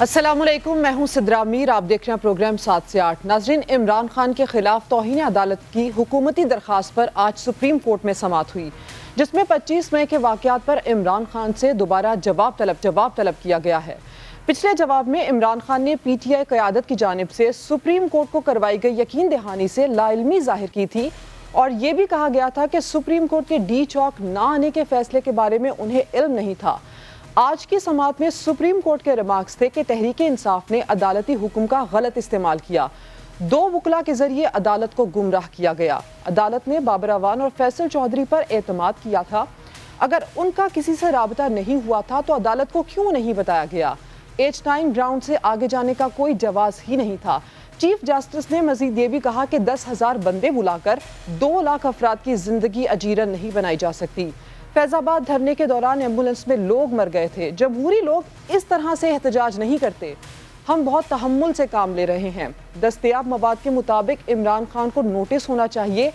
السلام علیکم، میں ہوں صدرا میر، آپ دیکھ رہے ہیں پروگرام 7 سے 8۔ ناظرین، عمران خان کے خلاف توہین عدالت کی حکومتی درخواست پر آج سپریم کورٹ میں سماعت ہوئی، جس میں 25 مئی کے واقعات پر عمران خان سے دوبارہ جواب طلب کیا گیا ہے۔ پچھلے جواب میں عمران خان نے پی ٹی آئی قیادت کی جانب سے سپریم کورٹ کو کروائی گئی یقین دہانی سے لا علمی ظاہر کی تھی، اور یہ بھی کہا گیا تھا کہ سپریم کورٹ کے ڈی چوک نہ آنے کے فیصلے کے بارے میں انہیں علم نہیں تھا۔ آج کی سماعت میں سپریم کورٹ کے ریمارکس تھے کہ تحریک انصاف نے عدالتی حکم کا غلط استعمال کیا، 2 وکلاء کے ذریعے عدالت کو گمراہ کیا گیا۔ عدالت نے بابر اعوان اور فیصل چودھری پر اعتماد کیا تھا، اگر ان کا کسی سے رابطہ نہیں ہوا تھا تو عدالت کو کیوں نہیں بتایا گیا؟ H9 گراؤنڈ سے آگے جانے کا کوئی جواز ہی نہیں تھا۔ چیف جسٹس نے مزید یہ بھی کہا کہ 10,000 بندے بلا کر 2 لاکھ افراد کی زندگی اجیرن نہیں بنائی جا سکتی۔ فیض آباد دھرنے کے دوران ایمبولنس میں لوگ مر گئے تھے، جمہوری لوگ اس طرح سے احتجاج نہیں کرتے، ہم بہت تحمل سے کام لے رہے ہیں۔ دستیاب مواد کے مطابق عمران خان کو نوٹس ہونا چاہیے،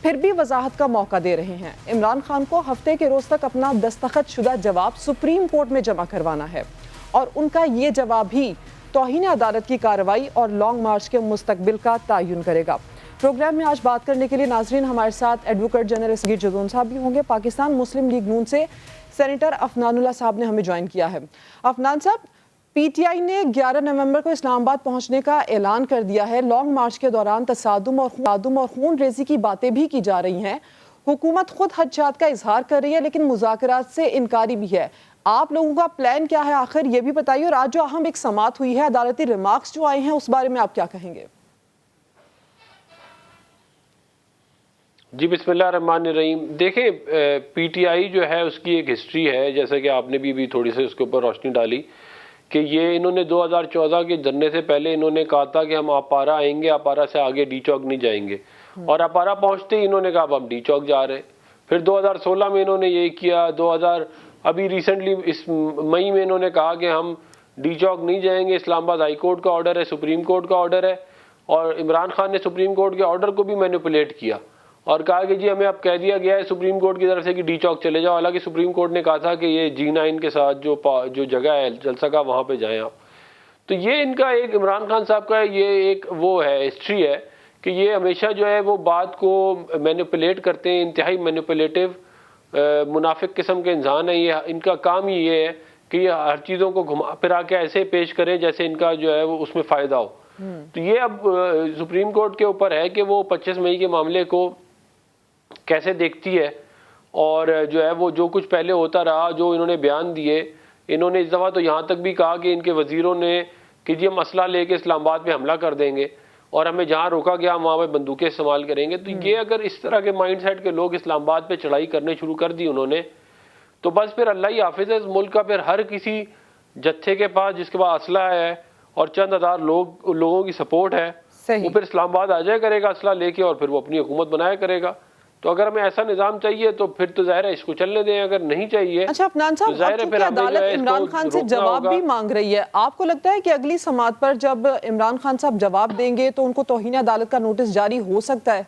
پھر بھی وضاحت کا موقع دے رہے ہیں۔ عمران خان کو ہفتے کے روز تک اپنا دستخط شدہ جواب سپریم کورٹ میں جمع کروانا ہے، اور ان کا یہ جواب ہی توہین عدالت کی کارروائی اور لانگ مارچ کے مستقبل کا تعین کرے گا۔ پروگرام میں آج بات کرنے کے لیے ناظرین ہمارے ساتھ ایڈوکیٹ جنرل اسگیر جدون صاحب بھی ہوں گے۔ پاکستان مسلم لیگ نون سے سینیٹر افنان اللہ صاحب نے ہمیں جوائن کیا ہے۔ افنان صاحب، پی ٹی آئی نے 11 نومبر کو اسلام آباد پہنچنے کا اعلان کر دیا ہے۔ لانگ مارچ کے دوران تصادم اور خون ریزی کی باتیں بھی کی جا رہی ہیں۔ حکومت خود خدشات کا اظہار کر رہی ہے، لیکن مذاکرات سے انکاری بھی ہے۔ آپ لوگوں کا پلان کیا ہے آخر، یہ بھی بتائیے، اور آج جو اہم ایک سماعت ہوئی ہے، عدالتی ریمارکس جو آئے ہیں، اس بارے میں آپ کیا کہیں گے؟ جی بسم اللہ الرحمن الرحیم۔ دیکھیں، پی ٹی آئی جو ہے اس کی ایک ہسٹری ہے، جیسے کہ آپ نے بھی تھوڑی سی اس کے اوپر روشنی ڈالی کہ یہ انہوں نے 2014 کے دھرنے سے پہلے انہوں نے کہا تھا کہ ہم اپارا آئیں گے، اپارا سے آگے ڈی چوک نہیں جائیں گے، اور اپارا پہنچتے ہی انہوں نے کہا اب ہم ڈی چوک جا رہے ہیں۔ پھر 2016 میں انہوں نے یہ کیا، ابھی ریسنٹلی اس مئی میں انہوں نے کہا کہ ہم ڈی چوک نہیں جائیں گے، اسلام آباد ہائی کورٹ کا آرڈر ہے، سپریم کورٹ کا آرڈر ہے، اور عمران خان نے سپریم کورٹ کے آرڈر کو بھی مینیپولیٹ کیا اور کہا کہ جی ہمیں اب کہہ دیا گیا ہے سپریم کورٹ کی طرف سے کہ ڈی چوک چلے جاؤ، حالانکہ سپریم کورٹ نے کہا تھا کہ یہ G9 کے ساتھ جو جگہ ہے جلسہ کا، وہاں پہ جائیں آپ۔ تو یہ ان کا ایک عمران خان صاحب کا یہ ایک وہ ہے ہسٹری ہے کہ یہ ہمیشہ جو ہے وہ بات کو مینیپولیٹ کرتے ہیں، انتہائی مینیپولیٹو منافق قسم کے انسان ہیں۔ یہ ان کا کام ہی یہ ہے کہ یہ ہر چیزوں کو گھما پھرا کے ایسے پیش کریں جیسے ان کا جو ہے وہ اس میں فائدہ ہو۔ تو یہ اب سپریم کورٹ کے اوپر ہے کہ وہ 25 مئی کے معاملے کو کیسے دیکھتی ہے، اور جو ہے وہ جو کچھ پہلے ہوتا رہا، جو انہوں نے بیان دیے، انہوں نے اس دفعہ تو یہاں تک بھی کہا کہ ان کے وزیروں نے کہ جی ہم اسلحہ لے کے اسلام آباد پہ حملہ کر دیں گے، اور ہمیں جہاں روکا گیا وہاں پہ بندوقیں استعمال کریں گے۔ تو یہ اگر اس طرح کے مائنڈ سیٹ کے لوگ اسلام آباد پہ چڑھائی کرنے شروع کر دی انہوں نے، تو بس پھر اللہ ہی حافظ ہے اس ملک کا۔ پھر ہر کسی جتھے کے پاس جس کے پاس اسلحہ ہے اور چند ہزار لوگوں کی سپورٹ ہے، وہ پھر اسلام آباد آ جایا کرے گا اسلحہ لے کے، اور پھر وہ اپنی حکومت بنایا کرے گا۔ تو اگر ہمیں ایسا نظام چاہیے تو پھر تو ظاہر ہے اس کو چلنے دیں، اگر نہیں چاہیے۔ اچھا افنان صاحب، اب چونکہ عدالت عمران خان سے جواب بھی مانگ رہی ہے، آپ کو لگتا ہے کہ اگلی سماعت پر جب عمران خان صاحب جواب دیں گے تو ان کو توہین عدالت کا نوٹس جاری ہو سکتا ہے؟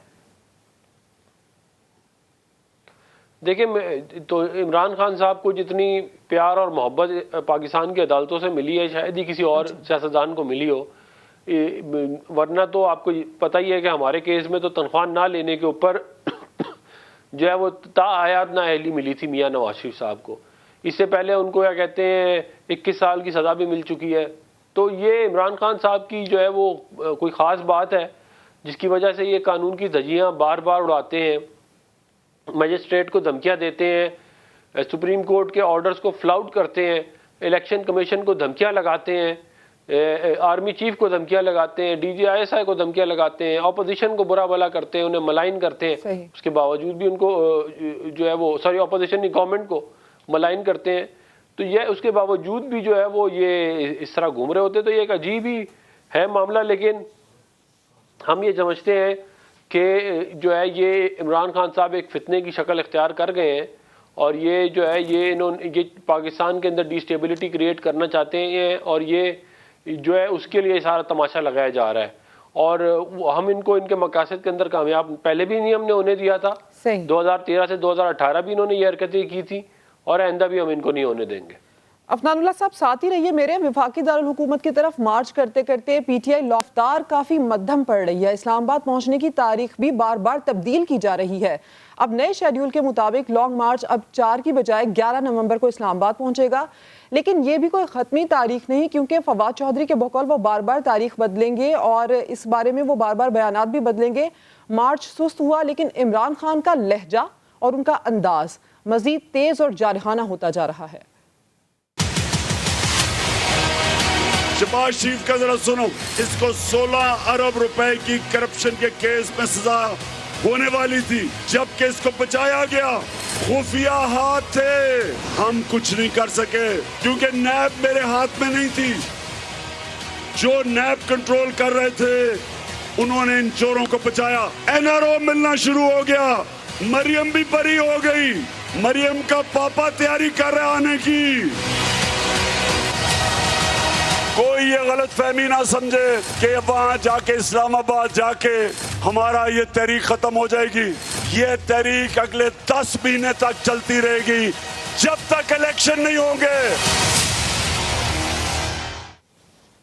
دیکھیں، تو عمران خان صاحب کو جتنی پیار اور محبت پاکستان کی عدالتوں سے ملی ہے، شاید ہی کسی اور سیاستدان کو ملی ہو، ورنہ تو آپ کو پتہ ہی ہے کہ ہمارے کیس میں تو تنخواہ نہ لینے کے اوپر جو ہے وہ تا حیات نااہلی ملی تھی میاں نواز شریف صاحب کو۔ اس سے پہلے ان کو کیا کہتے ہیں 21 سال کی سزا بھی مل چکی ہے۔ تو یہ عمران خان صاحب کی جو ہے وہ کوئی خاص بات ہے جس کی وجہ سے یہ قانون کی دھجیاں بار بار اڑاتے ہیں، مجسٹریٹ کو دھمکیاں دیتے ہیں، سپریم کورٹ کے آرڈرز کو فلاؤٹ کرتے ہیں، الیکشن کمیشن کو دھمکیاں لگاتے ہیں، آرمی چیف کو دھمکیاں لگاتے ہیں، DGI کو دھمکیاں لگاتے ہیں، اپوزیشن کو برا بھلا کرتے ہیں، انہیں ملائن کرتے ہیں۔ اس کے باوجود بھی ان کو جو ہے وہ اپوزیشن نہیں، گورنمنٹ کو ملائن کرتے ہیں۔ تو یہ اس کے باوجود بھی جو ہے وہ یہ اس طرح گھوم رہے ہوتے ہیں۔ تو یہ ایک عجیب ہی ہے معاملہ، لیکن ہم یہ سمجھتے ہیں کہ جو ہے یہ عمران خان صاحب ایک فتنے کی شکل اختیار کر گئے ہیں، اور یہ جو ہے یہ پاکستان کے اندر ڈی اسٹیبلٹی کریٹ کرنا چاہتے ہیں، اور یہ جو ہے اس کے لیے سارا تماشا لگایا جا رہا ہے، اور ہم ان کو ان کے مقاصد کے اندر کامیاب پہلے بھی نہیں ہم نے ہونے دیا تھا۔ 2013 سے 2018 بھی انہوں نے یہ حرکتیں کی تھی، اور آئندہ بھی ہم ان کو نہیں ہونے دیں گے۔ افنان اللہ صاحب ساتھ ہی رہیے میرے. وفاقی دارالحکومت کی طرف مارچ کرتے کرتے پی ٹی آئی رفتار کافی مدھم پڑ رہی ہے. اسلام آباد پہنچنے کی تاریخ بھی بار بار تبدیل کی جا رہی ہے. اب نئے شیڈیول کے مطابق لانگ مارچ اب 4 کی بجائے 11 نومبر کو اسلام آباد پہنچے گا. لیکن یہ بھی کوئی ختمی تاریخ نہیں, کیونکہ فواد چودھری کے بقول وہ بار بار تاریخ بدلیں گے اور اس بارے میں وہ بار بار بیانات بھی بدلیں گے. مارچ سست ہوا, لیکن عمران خان کا لہجہ اور ان کا انداز مزید تیز اور جارحانہ ہوتا جا رہا ہے. شہباز شریف کا ذرا سنو, اس کو 16 ارب روپے کی کرپشن کے کیس میں سزا ہونے والی تھی, جبکہ اس کو بچایا گیا. خفیہ ہاتھ تھے, ہم کچھ نہیں کر سکے کیونکہ نیب میرے ہاتھ میں نہیں تھی. جو نیب کنٹرول کر رہے تھے انہوں نے ان چوروں کو بچایا. این آر او ملنا شروع ہو گیا, مریم بھی بری ہو گئی. مریم کا پاپا تیاری کر رہے آنے کی. کوئی یہ غلط فہمی نہ سمجھے کہ وہاں جا کے اسلام آباد جا کے ہمارا یہ تحریک ختم ہو جائے گی. یہ تحریک اگلے 10 مہینے تک چلتی رہے گی جب تک الیکشن نہیں ہوں گے.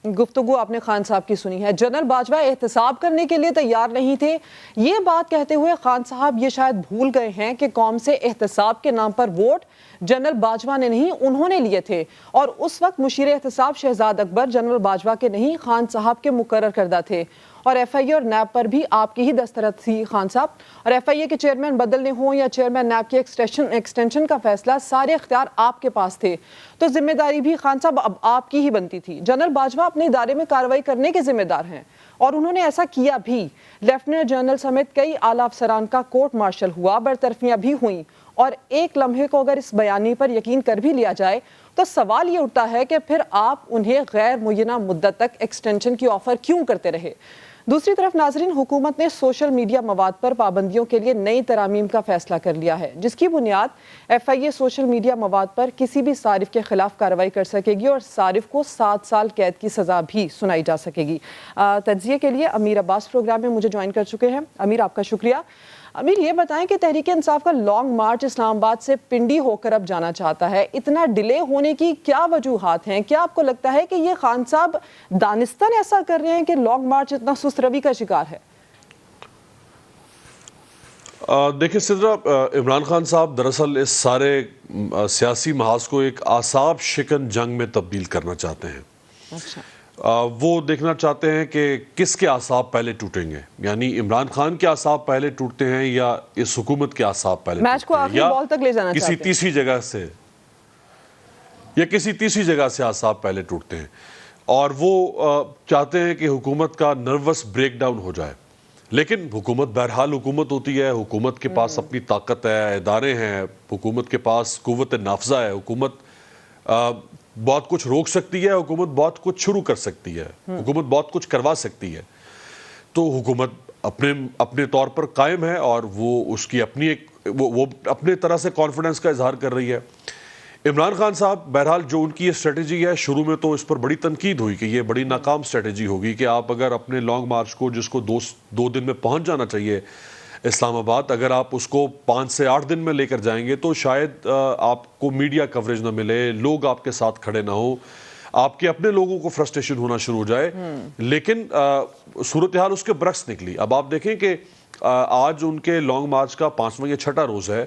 گفتگو آپ نے خان صاحب کی سنی ہے. جنرل باجوہ احتساب کرنے کے لیے تیار نہیں تھے. یہ بات کہتے ہوئے خان صاحب یہ شاید بھول گئے ہیں کہ قوم سے احتساب کے نام پر ووٹ جنرل باجوہ نے نہیں, انہوں نے لیے تھے. اور اس وقت مشیر احتساب شہزاد اکبر جنرل باجوہ کے نہیں خان صاحب کے مقرر کردہ تھے. اور ایف آئی اے اور نیب پر بھی آپ کی ہی دستخط تھی خان صاحب. اور ایف آئی اے کے چیئرمین بدلنے ہوں یا چیئرمین نیب کی ایکسٹینشن کا فیصلہ, سارے اختیار آپ کے پاس تھے. تو ذمہ داری بھی خان صاحب اب آپ کی ہی بنتی تھی. جنرل باجوہ اپنے ادارے میں کارروائی کرنے کے ذمہ دار ہیں اور انہوں نے ایسا کیا بھی. لیفٹیننٹ جنرل سمیت کئی اعلیٰ افسران کا کورٹ مارشل ہوا, برطرفیاں بھی ہوئیں. اور ایک لمحے کو اگر اس بیانی پر یقین کر بھی لیا جائے تو سوال یہ اٹھتا ہے کہ پھر آپ انہیں غیر معینہ مدت تک ایکسٹینشن کی آفر کیوں کرتے رہے. دوسری طرف ناظرین, حکومت نے سوشل میڈیا مواد پر پابندیوں کے لیے نئی ترامیم کا فیصلہ کر لیا ہے, جس کی بنیاد F I A social media مواد پر کسی بھی صارف کے خلاف کارروائی کر سکے گی اور صارف کو 7 سال قید کی سزا بھی سنائی جا سکے گی. تجزیے کے لیے امیر عباس پروگرام میں مجھے جوائن کر چکے ہیں. امیر, آپ کا شکریہ. امیر, یہ بتائیں کہ تحریک انصاف کا لانگ مارچ اسلام آباد سے پنڈی ہو کر اب جانا چاہتا ہے. اتنا ڈیلے ہونے کی کیا وجوہات ہیں؟ کیا آپ کو لگتا ہے کہ یہ خان صاحب دانستان ایسا کر رہے ہیں کہ لانگ مارچ اتنا سست روی کا شکار ہے؟ دیکھیں سدرا, عمران خان صاحب دراصل اس سارے سیاسی محاذ کو ایک اعصاب شکن جنگ میں تبدیل کرنا چاہتے ہیں. اچھا. وہ دیکھنا چاہتے ہیں کہ کس کے اعصاب پہلے ٹوٹیں گے, یعنی عمران خان کے اعصاب پہلے ٹوٹتے ہیں یا اس حکومت کے اعصاب پہلے میچ کو آخری بال تک لے جانا چاہتے ہیں, کسی تیسری جگہ سے یا کسی تیسری جگہ سے اعصاب پہلے ٹوٹتے ہیں. اور وہ چاہتے ہیں کہ حکومت کا نروس بریک ڈاؤن ہو جائے. لیکن حکومت بہرحال حکومت ہوتی ہے, حکومت کے پاس اپنی طاقت ہے, ادارے ہیں, حکومت کے پاس قوت نافذہ ہے, حکومت بہت کچھ روک سکتی ہے, حکومت بہت کچھ شروع کر سکتی ہے, حکومت بہت کچھ کروا سکتی ہے. تو حکومت اپنے طور پر قائم ہے اور وہ اس کی اپنی وہ اپنے طرح سے کانفیڈنس کا اظہار کر رہی ہے. عمران خان صاحب بہرحال جو ان کی یہ اسٹریٹجی ہے, شروع میں تو اس پر بڑی تنقید ہوئی کہ یہ بڑی ناکام اسٹریٹجی ہوگی کہ آپ اگر اپنے لانگ مارچ کو, جس کو 2 دن میں پہنچ جانا چاہیے اسلام آباد, اگر آپ اس کو 5 سے 8 دن میں لے کر جائیں گے تو شاید آپ کو میڈیا کوریج نہ ملے, لوگ آپ کے ساتھ کھڑے نہ ہوں, آپ کے اپنے لوگوں کو فرسٹریشن ہونا شروع ہو جائے. لیکن صورتحال اس کے برعکس نکلی. اب آپ دیکھیں کہ آج ان کے لانگ مارچ کا 5واں یا 6واں روز ہے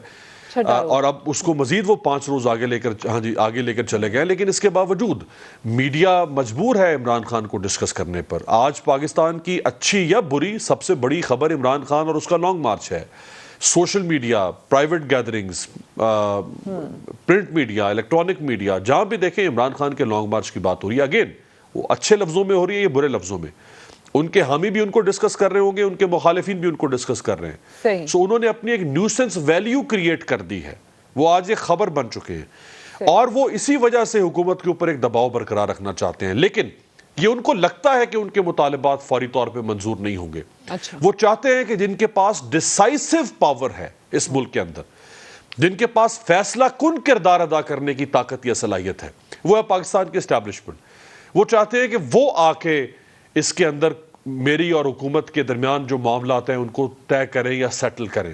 اور اب اس کو مزید وہ 5 روز آگے لے کر چلے گئے. لیکن اس کے باوجود میڈیا مجبور ہے عمران خان کو ڈسکس کرنے پر. آج پاکستان کی اچھی یا بری سب سے بڑی خبر عمران خان اور اس کا لانگ مارچ ہے. Social media, private gatherings, print media, electronic media, جہاں بھی دیکھیں عمران خان کے لانگ مارچ کی بات ہو رہی ہے. اگین وہ اچھے لفظوں میں ہو رہی ہے یا برے لفظوں میں, ان کے حامی بھی ان کو ڈسکس کر رہے ہوں گے, ان کے مخالفین بھی ان کو ڈسکس کر رہے ہیں. سو انہوں نے اپنی ایک نیوسنس ویلیو کریٹ کر دی ہے, وہ آج ایک خبر بن چکے ہیں اور وہ اسی وجہ سے حکومت کے اوپر ایک دباؤ برقرار رکھنا چاہتے ہیں. لیکن یہ ان کو لگتا ہے کہ ان کے مطالبات فوری طور پہ منظور نہیں ہوں گے. وہ چاہتے ہیں کہ جن کے پاس ڈیسائسو پاور ہے اس ملک کے اندر, جن کے پاس فیصلہ کن کردار ادا کرنے کی طاقت یا صلاحیت ہے, وہ ہے پاکستان کی اسٹیبلشمنٹ. وہ چاہتے ہیں کہ وہ آ کے اس کے اندر میری اور حکومت کے درمیان جو معاملات ہیں ان کو طے کریں یا سیٹل کریں.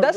10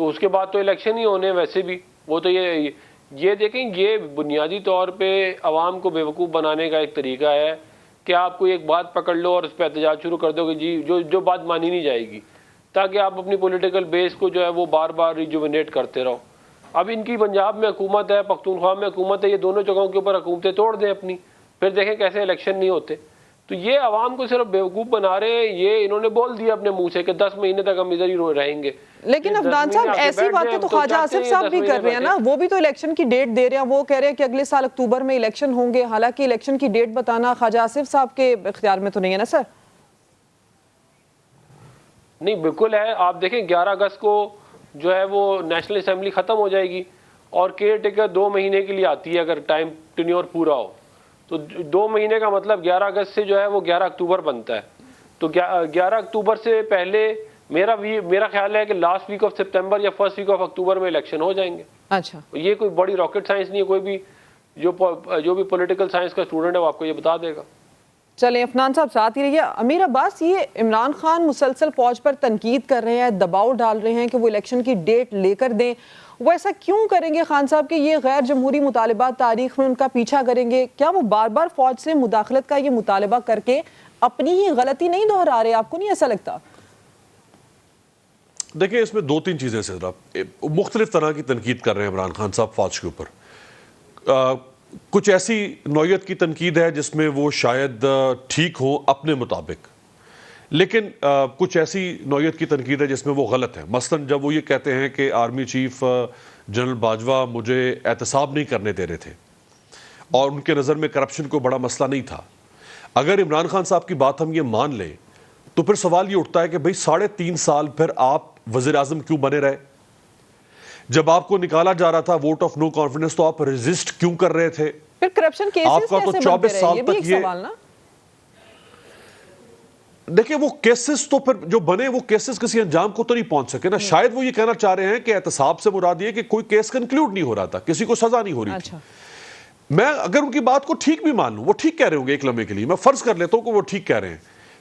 تو اس کے بعد تو الیکشن ہی ہونے ویسے بھی. وہ تو یہ دیکھیں یہ بنیادی طور پہ عوام کو بیوقوف بنانے کا ایک طریقہ ہے کہ آپ کوئی ایک بات پکڑ لو اور اس پہ احتجاج شروع کر دو کہ جی جو بات مانی نہیں جائے گی, تاکہ آپ اپنی پولیٹیکل بیس کو جو ہے وہ بار بار ریجوینیٹ کرتے رہو. اب ان کی پنجاب میں حکومت ہے, پختونخوا میں حکومت ہے, یہ دونوں جگہوں کے اوپر حکومتیں توڑ دیں اپنی, پھر دیکھیں کیسے الیکشن نہیں ہوتے. تو یہ عوام کو صرف بیوقوف بنا رہے ہیں. یہ انہوں نے بول دیا اپنے منہ سے کہ 10 مہینے تک ہم ادھر ہی رہیں گے. لیکن عفنان صاحب ایسی باتیں تو خواجہ آصف صاحب بھی کر رہے ہیں نا, وہ بھی تو الیکشن کی ڈیٹ دے رہے ہیں. وہ کہہ رہے ہیں کہ اگلے سال اکتوبر میں الیکشن ہوں گے, حالانکہ الیکشن کی ڈیٹ بتانا خواجہ آصف صاحب کے اختیار میں تو نہیں ہے نا سر. نہیں بالکل ہے. آپ دیکھیں 11 اگست کو جو ہے وہ نیشنل اسمبلی ختم ہو جائے گی اور کیئر ٹیکر 2 مہینے کے لیے آتی ہے اگر ٹائم ٹینیور پورا ہو. تو 2 مہینے کا مطلب 11 اگست سے جو ہے وہ 11 اکتوبر بنتا ہے. تو 11 اکتوبر سے پہلے میرا خیال ہے کہ لاسٹ ویک آف سپتمبر یا فرسٹ ویک آف اکتوبر میں الیکشن ہو جائیں گے. اچھا, یہ کوئی بڑی راکٹ سائنس نہیں ہے. کوئی بھی جو بھی پولیٹیکل سائنس کا اسٹوڈنٹ ہے وہ آپ کو یہ بتا دے گا. چلیں عفنان صاحب ساتھ ہی رہیے. امیر عباس, یہ عمران خان مسلسل فوج پر تنقید کر رہے ہیں, دباؤ ڈال رہے ہیں کہ وہ الیکشن کی ڈیٹ لے کر دیں. وہ ایسا کیوں کریں گے خان صاحب کہ یہ غیر جمہوری مطالبات تاریخ میں ان کا پیچھا کریں گے؟ کیا وہ بار بار فوج سے مداخلت کا یہ مطالبہ کر کے اپنی ہی غلطی نہیں دہرا رہے؟ آپ کو نہیں ایسا لگتا؟ دیکھیں اس میں 2-3 چیزیں سے مختلف طرح کی تنقید کر رہے ہیں عمران خان صاحب فوج کے اوپر. کچھ ایسی نوعیت کی تنقید ہے جس میں وہ شاید ٹھیک ہوں اپنے مطابق, لیکن کچھ ایسی نوعیت کی تنقید ہے جس میں وہ غلط ہے. مثلا جب وہ یہ کہتے ہیں کہ آرمی چیف جنرل باجوہ مجھے احتساب نہیں کرنے دے رہے تھے اور ان کے نظر میں کرپشن کو بڑا مسئلہ نہیں تھا. اگر عمران خان صاحب کی بات ہم یہ مان لیں تو پھر سوال یہ اٹھتا ہے کہ بھئی 3.5 سال پھر آپ وزیر اعظم کیوں بنے رہے؟ جب آپ کو نکالا جا رہا تھا ووٹ آف نو کانفیڈنس تو آپ ریزسٹ کیوں کر رہے تھے؟ پھر کرپشن کیسز کیسے بنتے رہے؟ یہ بھی ایک سوال نا. دیکھیں وہ کیسز تو پھر جو بنے وہ کیسز کسی انجام کو تو نہیں پہنچ سکے نا. شاید وہ یہ کہنا چاہ رہے ہیں کہ احتساب سے مراد یہ کہ کوئی کیس کنکلوڈ نہیں ہو رہا تھا, کسی کو سزا نہیں ہو رہی تھی. میں اگر ان کی بات کو ٹھیک بھی مان لوں, وہ ٹھیک کہہ رہے ہوں گے ایک لمحے کے لیے, میں فرض کر لیتا ہوں کہ وہ ٹھیک کہہ رہے ہیں,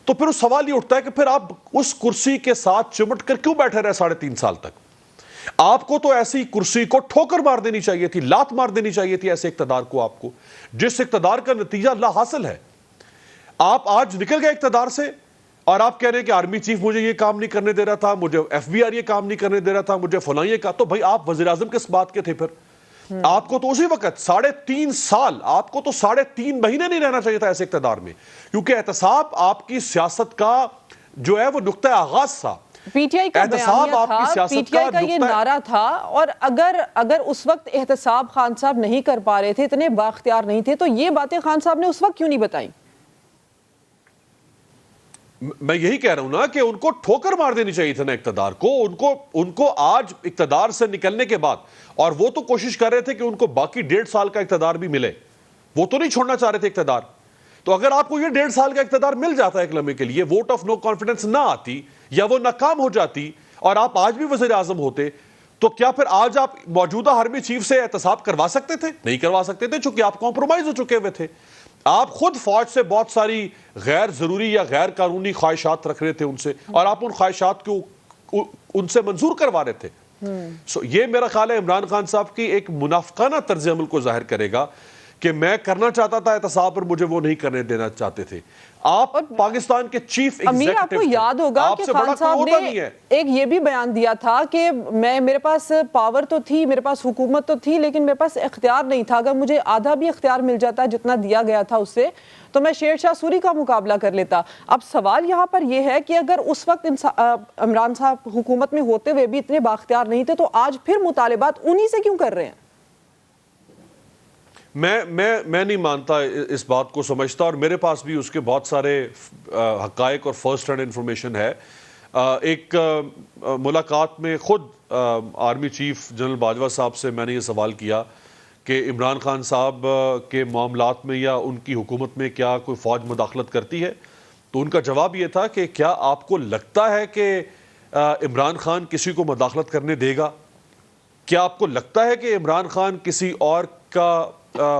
تو پھر اس سوال یہ اٹھتا ہے کہ پھر آپ اس کرسی کے ساتھ چمٹ کر کیوں بیٹھے رہے 3.5 سال تک؟ آپ کو تو ایسی کرسی کو ٹھوکر مار دینی چاہیے تھی, لات مار دینی چاہیے تھی ایسے اقتدار کو, آپ کو جس اقتدار کا نتیجہ لا حاصل ہے. آپ آج نکل گئے اقتدار سے اور آپ کہہ رہے ہیں کہ آرمی چیف مجھے یہ کام نہیں کرنے دے رہا تھا, مجھے FBR یہ کام نہیں کرنے دے رہا تھا, مجھے فلاں یہ کہا. تو بھائی آپ وزیر اعظم کس بات کے تھے پھر؟ آپ کو تو اسی وقت 3.5 سال, آپ کو تو 3.5 مہینے نہیں رہنا چاہیے تھا ایسے اقتدار میں, کیونکہ احتساب آپ کی سیاست کا جو ہے وہ نقطہ آغاز تھا. پی ٹی آئی کا بیانیہ تھا, پی ٹی آئی کا یہ نعرہ تھا, اور اگر اس وقت احتساب خان صاحب نہیں کر پا رہے تھے, اتنے بااختیار نہیں تھے, تو یہ باتیں خان صاحب نے اس وقت کیوں نہیں بتائیں؟ میں یہی کہہ رہا ہوں نا کہ ان کو ٹھوکر مار دینی چاہیے تھا نا اقتدار کو. ان کو آج اقتدار سے نکلنے کے بعد, اور وہ تو کوشش کر رہے تھے کہ ان کو باقی 1.5 سال کا اقتدار بھی ملے, وہ تو نہیں چھوڑنا چاہ رہے تھے اقتدار. تو اگر آپ کو یہ 1.5 سال کا اقتدار مل جاتا ہے ایک لمحے کے لیے, ووٹ آف نو کانفیڈنس نہ آتی یا وہ ناکام ہو جاتی اور آپ آج بھی وزیر اعظم ہوتے, تو کیا پھر آج آپ موجودہ آرمی چیف سے احتساب کروا سکتے تھے؟ نہیں کروا سکتے تھے, چونکہ آپ کمپرومائز ہو چکے ہوئے تھے. آپ خود فوج سے بہت ساری غیر ضروری یا غیر قانونی خواہشات رکھ رہے تھے ان سے, اور آپ ان خواہشات کو ان سے منظور کروا رہے تھے. یہ میرا خیال ہے عمران خان صاحب کی ایک منافقانہ طرز عمل کو ظاہر کرے گا کہ میں کرنا چاہتا تھا احتساب پر, مجھے وہ نہیں کرنے دینا چاہتے تھے. آپ پاکستان کے چیف امیر, آپ کو یاد ہوگا کہ خان صاحب نے ایک یہ بھی بیان دیا تھا کہ میرے پاس پاور تو تھی, میرے پاس حکومت تو تھی, لیکن میرے پاس اختیار نہیں تھا. اگر مجھے آدھا بھی اختیار مل جاتا جتنا دیا گیا تھا اس سے, تو میں شیر شاہ سوری کا مقابلہ کر لیتا. اب سوال یہاں پر یہ ہے کہ اگر اس وقت عمران صاحب حکومت میں ہوتے ہوئے بھی اتنے بااختیار نہیں تھے, تو آج پھر مطالبات انہی سے کیوں کر رہے ہیں؟ میں نہیں مانتا اس بات کو سمجھتا, اور میرے پاس بھی اس کے بہت سارے حقائق اور فرسٹ ہینڈ انفارمیشن ہے. ایک ملاقات میں خود آرمی چیف جنرل باجوہ صاحب سے میں نے یہ سوال کیا کہ عمران خان صاحب کے معاملات میں یا ان کی حکومت میں کیا کوئی فوج مداخلت کرتی ہے, تو ان کا جواب یہ تھا کہ کیا آپ کو لگتا ہے کہ عمران خان کسی کو مداخلت کرنے دے گا؟ کیا آپ کو لگتا ہے کہ عمران خان کسی اور کا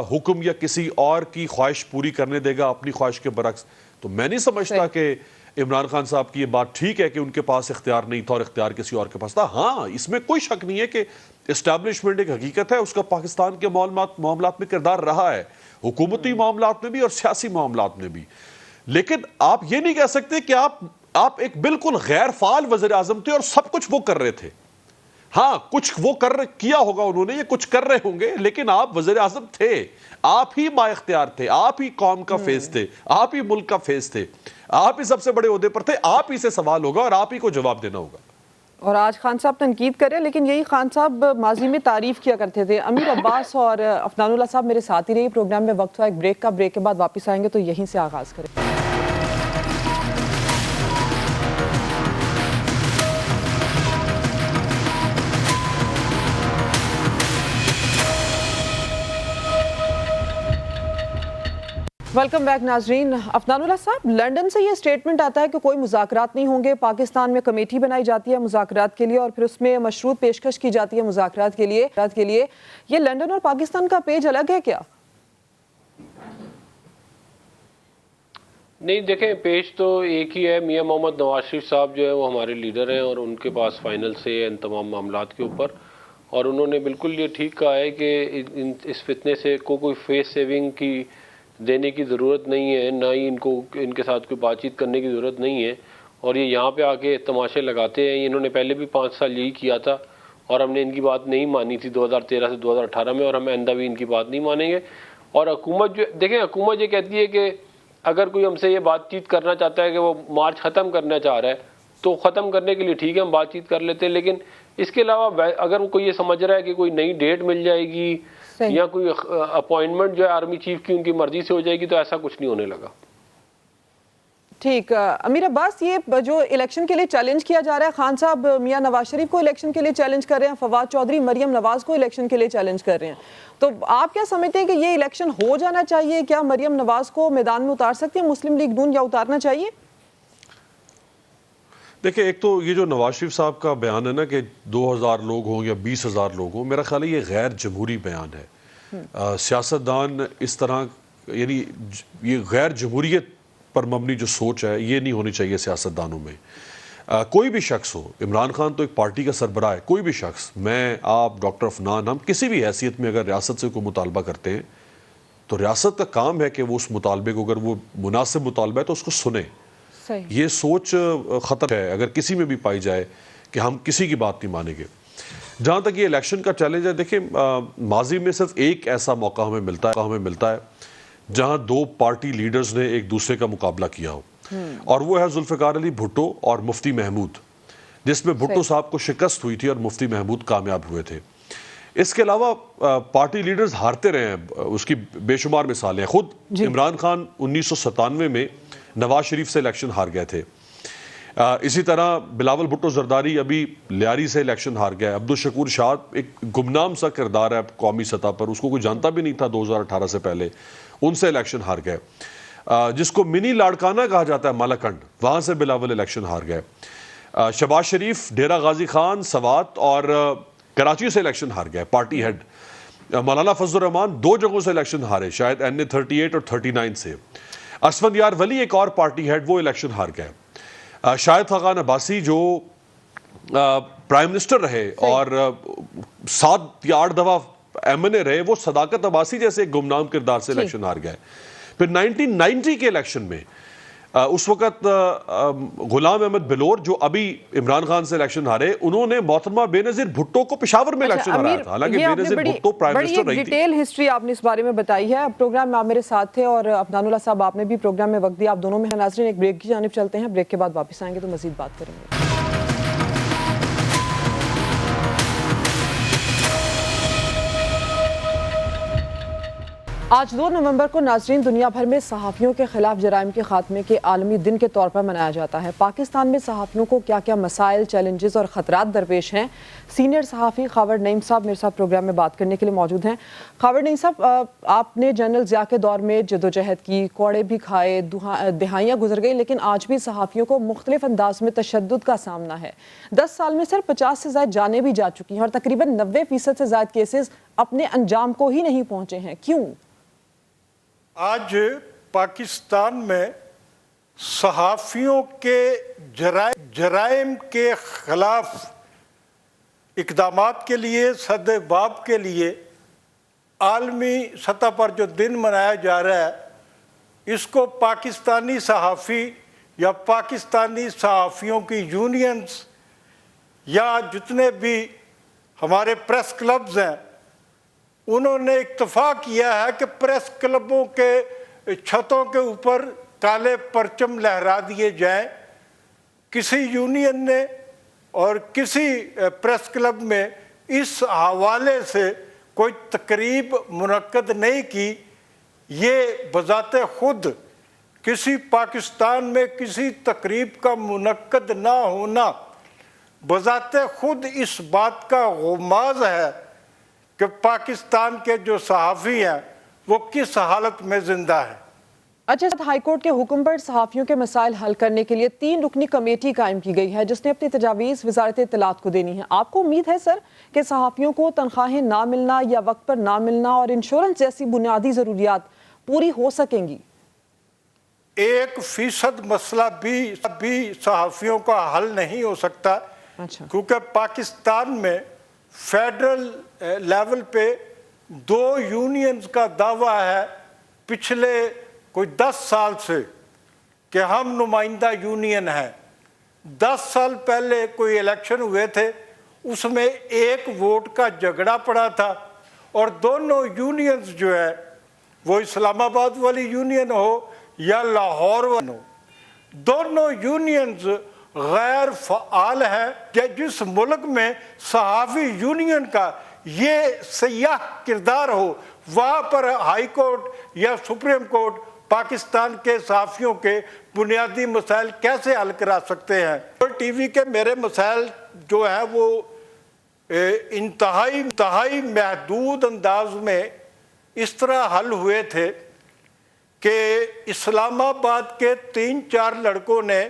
حکم یا کسی اور کی خواہش پوری کرنے دے گا اپنی خواہش کے برعکس؟ تو میں نہیں سمجھتا کہ عمران خان صاحب کی یہ بات ٹھیک ہے کہ ان کے پاس اختیار نہیں تھا اور اختیار کسی اور کے پاس تھا. ہاں اس میں کوئی شک نہیں ہے کہ اسٹیبلشمنٹ ایک حقیقت ہے, اس کا پاکستان کے معاملات میں کردار رہا ہے, حکومتی معاملات میں بھی اور سیاسی معاملات میں بھی. لیکن آپ یہ نہیں کہہ سکتے کہ آپ ایک بالکل غیر فعال وزیر اعظم تھے اور سب کچھ وہ کر رہے تھے. ہاں کچھ وہ کیا ہوگا انہوں نے, یہ کچھ کر رہے ہوں گے, لیکن آپ وزیر اعظم تھے, آپ ہی با اختیار تھے, آپ ہی قوم کا فیس تھے, آپ ہی ملک کا فیس تھے, آپ ہی سب سے بڑے عہدے پر تھے, آپ ہی سے سوال ہوگا اور آپ ہی کو جواب دینا ہوگا. اور آج خان صاحب تنقید کریں, لیکن یہی خان صاحب ماضی میں تعریف کیا کرتے تھے. امیر عباس اور افنان اللہ صاحب میرے ساتھ ہی رہی. پروگرام میں وقت ہوا ایک بریک کا, بریک کے بعد واپس آئیں گے تو یہیں سے آغاز کریں. ویلکم بیک ناظرین. افنان اللہ صاحب, لندن سے یہ سٹیٹمنٹ آتا ہے کہ کوئی مذاکرات نہیں ہوں گے, پاکستان میں کمیٹی بنائی جاتی ہے مذاکرات کے لیے اور پھر اس میں مشروط پیشکش کی جاتی ہے مذاکرات کے لیے. یہ لندن اور پاکستان کا پیج الگ ہے کیا؟ نہیں دیکھیں, پیج تو ایک ہی ہے. میاں محمد نواز شریف صاحب جو ہے وہ ہمارے لیڈر ہیں اور ان کے پاس فائنل سے ان تمام معاملات کے اوپر, اور انہوں نے بالکل یہ ٹھیک کہا ہے کہ اس فتنے سے کوئی فیس سیونگ کی دینے کی ضرورت نہیں ہے, نہ ہی ان کے ساتھ کوئی بات چیت کرنے کی ضرورت نہیں ہے. اور یہ یہاں پہ آ کے تماشے لگاتے ہیں. انہوں نے پہلے بھی 5 سال یہی کیا تھا اور ہم نے ان کی بات نہیں مانی تھی 2013 سے 2018 میں, اور ہم آئندہ بھی ان کی بات نہیں مانیں گے. اور حکومت جو دیکھیں, حکومت یہ کہتی ہے کہ اگر کوئی ہم سے یہ بات چیت کرنا چاہتا ہے کہ وہ مارچ ختم کرنا چاہ رہا ہے تو ختم کرنے کے لیے ٹھیک ہے, ہم بات چیت کر لیتے ہیں. لیکن اس کے علاوہ اگر کوئی یہ سمجھ رہا ہے کہ کوئی نئی ڈیٹ مل جائے گی یا کوئی اپوائنٹمنٹ جو ہے آرمی چیف کی ان کی مرضی سے ہو جائے گی, تو ایسا کچھ نہیں ہونے لگا. ٹھیک. امیر عباس, یہ جو الیکشن کے لیے چیلنج کیا جا رہا ہے, خان صاحب میاں نواز شریف کو الیکشن کے لیے چیلنج کر رہے ہیں, فواد چودھری مریم نواز کو الیکشن کے لیے چیلنج کر رہے ہیں, تو آپ کیا سمجھتے ہیں کہ یہ الیکشن ہو جانا چاہیے؟ کیا مریم نواز کو میدان میں اتار سکتی ہے مسلم لیگ نون, یا اتارنا چاہیے؟ دیکھیں, ایک تو یہ جو نواز شریف صاحب کا بیان ہے نا کہ 2000 لوگ ہوں یا 20,000 لوگ ہوں, میرا خیال ہے یہ غیر جمہوری بیان ہے. سیاستدان اس طرح, یعنی یہ غیر جمہوریت پر مبنی جو سوچ ہے یہ نہیں ہونی چاہیے سیاستدانوں میں. کوئی بھی شخص ہو, عمران خان تو ایک پارٹی کا سربراہ ہے, کوئی بھی شخص, میں, آپ, ڈاکٹر افنان, ہم کسی بھی حیثیت میں اگر ریاست سے کوئی مطالبہ کرتے ہیں تو ریاست کا کام ہے کہ وہ اس مطالبے کو, اگر وہ مناسب مطالبہ ہے تو اس کو سنیں. یہ سوچ خطر ہے اگر کسی میں بھی پائی جائے کہ ہم کسی کی بات نہیں مانیں گے. جہاں تک یہ الیکشن کا چیلنج ہے, دیکھیں ماضی میں صرف ایک ایسا موقع ہمیں ملتا ہے جہاں 2 پارٹی لیڈرز نے ایک دوسرے کا مقابلہ کیا ہو, اور وہ ہے ذوالفقار علی بھٹو اور مفتی محمود, جس میں بھٹو صاحب کو شکست ہوئی تھی اور مفتی محمود کامیاب ہوئے تھے. اس کے علاوہ پارٹی لیڈرز ہارتے رہے ہیں, اس کی بے شمار مثالیں ہیں. خود عمران خان 1997 میں نواز شریف سے الیکشن ہار گئے تھے. اسی طرح بلاول بھٹو زرداری ابھی لیاری سے الیکشن ہار گیا. عبدالشکور شاہ ایک گمنام سا کردار ہے قومی سطح پر, اس کو کوئی جانتا بھی نہیں تھا 2018 سے پہلے, ان سے الیکشن ہار گئے. جس کو منی لاڑکانہ کہا جاتا ہے مالاکنڈ, وہاں سے بلاول الیکشن ہار گئے. شہباز شریف ڈیرہ غازی خان سوات اور کراچی سے الیکشن ہار گئے پارٹی ہیڈ. مولانا فضل الرحمان 2 جگہوں سے الیکشن ہارے, شاید NA 38 اور 39 سے. اسفند یار ولی ایک اور پارٹی ہیڈ, وہ الیکشن ہار گئے. شاہد خاقان عباسی جو پرائم منسٹر رہے اور 7 یا 8 دفعہ MNA رہے, وہ صداقت عباسی جیسے ایک گمنام کردار سے الیکشن ہار گئے. پھر 1990 کے الیکشن میں اس وقت غلام احمد بلور جو ابھی عمران خان سے الیکشن ہارے, انہوں نے محترمہ بے نظیر بھٹو کو پشاور میں الیکشن ہرایا تھا, حالانکہ بے نظیر بھٹو پرائم منسٹر رہی تھی. ڈیٹیل ہسٹری آپ نے اس بارے میں بتائی ہے. پروگرام میں آپ میرے ساتھ تھے اور افنان اللہ صاحب آپ نے بھی پروگرام میں وقت دیا, آپ دونوں میں. ناظرین ایک بریک کی جانب چلتے ہیں, بریک کے بعد واپس آئیں گے تو مزید بات کریں گے. آج 2 نومبر کو ناظرین دنیا بھر میں صحافیوں کے خلاف جرائم کے خاتمے کے عالمی دن کے طور پر منایا جاتا ہے. پاکستان میں صحافیوں کو کیا کیا مسائل, چیلنجز اور خطرات درپیش ہیں, سینئر صحافی خاور نعیم صاحب میرے ساتھ پروگرام میں بات کرنے کے لیے موجود ہیں. خاور نعیم صاحب, آپ نے جنرل ضیاء کے دور میں جدوجہد کی, کوڑے بھی کھائے, دہائیاں گزر گئی, لیکن آج بھی صحافیوں کو مختلف انداز میں تشدد کا سامنا ہے. 10 سال میں صرف 50 سے زائد جانیں بھی جا چکی ہیں اور تقریباً 90% سے زائد کیسز اپنے انجام کو ہی نہیں پہنچے ہیں. کیوں؟ آج پاکستان میں صحافیوں کے جرائم کے خلاف اقدامات کے لیے سد باب کے لیے عالمی سطح پر جو دن منایا جا رہا ہے، اس کو پاکستانی صحافی یا پاکستانی صحافیوں کی یونینز یا جتنے بھی ہمارے پریس کلبز ہیں، انہوں نے اتفاق کیا ہے کہ پریس کلبوں کے چھتوں کے اوپر کالے پرچم لہرا دیے جائیں۔ کسی یونین نے اور کسی پریس کلب میں اس حوالے سے کوئی تقریب منعقد نہیں کی۔ یہ بذات خود کسی پاکستان میں کسی تقریب کا منعقد نہ ہونا بذات خود اس بات کا غماز ہے کہ پاکستان کے جو صحافی ہیں وہ کس حالت میں زندہ ہے۔ اچھا، ہائی کورٹ کے حکم پر صحافیوں کے مسائل حل کرنے کے لیے 3 رکنی کمیٹی قائم کی گئی ہے جس نے اپنی تجاویز وزارت اطلاعات کو دینی ہے۔ آپ کو امید ہے سر کہ صحافیوں کو تنخواہیں نہ ملنا یا وقت پر نہ ملنا اور انشورنس جیسی بنیادی ضروریات پوری ہو سکیں گی؟ 1% مسئلہ بھی صحافیوں کا حل نہیں ہو سکتا، کیونکہ پاکستان میں فیڈرل لیول پہ 2 یونینز کا دعویٰ ہے پچھلے کوئی 10 سال سے کہ ہم نمائندہ یونین ہیں۔ 10 سال پہلے کوئی الیکشن ہوئے تھے، اس میں 1 ووٹ کا جھگڑا پڑا تھا اور دونوں یونینز جو ہے وہ اسلام آباد والی یونین ہو یا لاہور والی ہو، دونوں یونینز غیر فعال ہیں۔ جس ملک میں صحافی یونین کا یہ سیاہ کردار ہو، وہاں پر ہائی کورٹ یا سپریم کورٹ پاکستان کے صحافیوں کے بنیادی مسائل کیسے حل کرا سکتے ہیں؟ ٹی وی کے میرے مسائل جو ہیں وہ انتہائی محدود انداز میں اس طرح حل ہوئے تھے کہ اسلام آباد کے 3-4 لڑکوں نے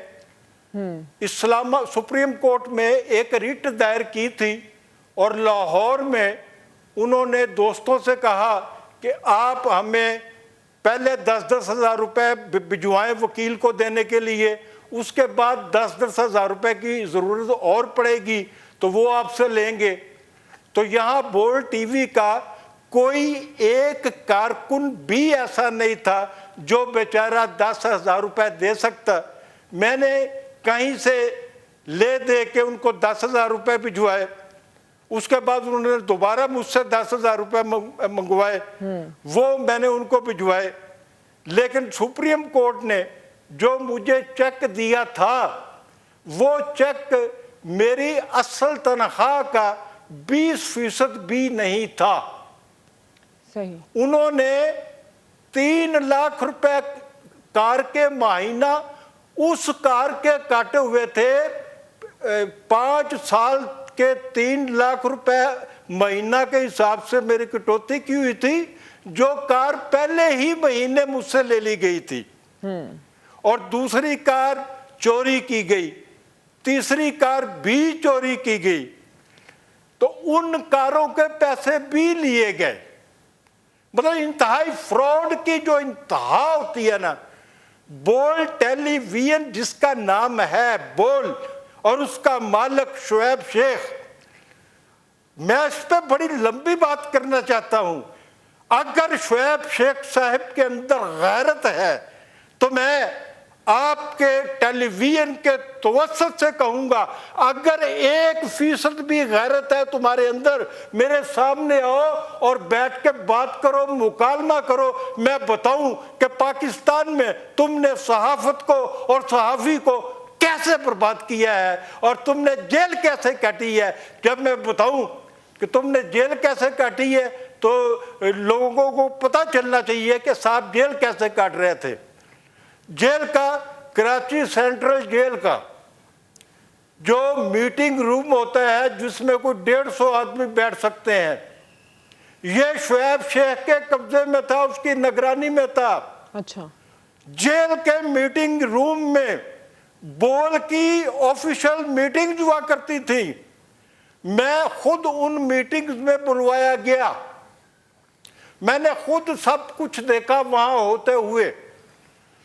سپریم کورٹ میں ایک ریٹ دائر کی تھی اور لاہور میں انہوں نے دوستوں سے کہا کہ آپ ہمیں پہلے 10-10 ہزار روپے بھجوائیں وکیل کو دینے کے لیے، اس کے بعد 10-10 ہزار روپے کی ضرورت اور پڑے گی تو وہ آپ سے لیں گے۔ تو یہاں بول ٹی وی کا کوئی ایک کارکن بھی ایسا نہیں تھا جو بیچارہ 10 ہزار روپے دے سکتا۔ میں نے کہیں سے لے دے کے ان کو 10 ہزار روپے بھجوائے، اس کے بعد انہوں نے دوبارہ مجھ سے 10 ہزار روپے منگوائے، وہ میں نے ان کو بھجوائے۔ لیکن سپریم کورٹ نے جو مجھے چیک دیا تھا وہ چیک میری اصل تنخواہ کا 20% بھی نہیں تھا۔ صحیح۔ انہوں نے 3 لاکھ روپے کار کے مہینہ اس کار کے کاٹے ہوئے تھے، 5 سال کے 3 لاکھ روپے مہینہ کے حساب سے میری کٹوتی کی ہوئی تھی، جو کار پہلے ہی مہینے مجھ سے لے لی گئی تھی، اور دوسری کار چوری کی گئی، تیسری کار بھی چوری کی گئی، تو ان کاروں کے پیسے بھی لیے گئے۔ مطلب انتہائی فراڈ کی جو انتہا ہوتی ہے نا، بول ٹیلی ویژن جس کا نام ہے بول اور اس کا مالک شعیب شیخ، میں اس پہ بڑی لمبی بات کرنا چاہتا ہوں۔ اگر شعیب شیخ صاحب کے اندر غیرت ہے تو میں آپ کے ٹیلی ویژن کے توسط سے کہوں گا، اگر 1% بھی غیرت ہے تمہارے اندر، میرے سامنے آؤ اور بیٹھ کے بات کرو، مکالمہ کرو، میں بتاؤں کہ پاکستان میں تم نے صحافت کو اور صحافی کو کیسے برباد کیا ہے اور تم نے جیل کیسے کاٹی ہے۔ جب میں بتاؤں کہ تم نے جیل کیسے کاٹی ہے تو لوگوں کو پتہ چلنا چاہیے کہ صاحب جیل کیسے کاٹ رہے تھے۔ جیل کا، کراچی سینٹرل جیل کا جو میٹنگ روم ہوتا ہے جس میں کوئی 150 آدمی بیٹھ سکتے ہیں، یہ شعیب شیخ کے قبضے میں تھا، اس کی نگرانی میں تھا۔ اچھا۔ جیل کے میٹنگ روم میں بول کی آفیشل میٹنگ ہوا کرتی تھی، میں خود ان میٹنگز میں بلوایا گیا، میں نے خود سب کچھ دیکھا وہاں ہوتے ہوئے۔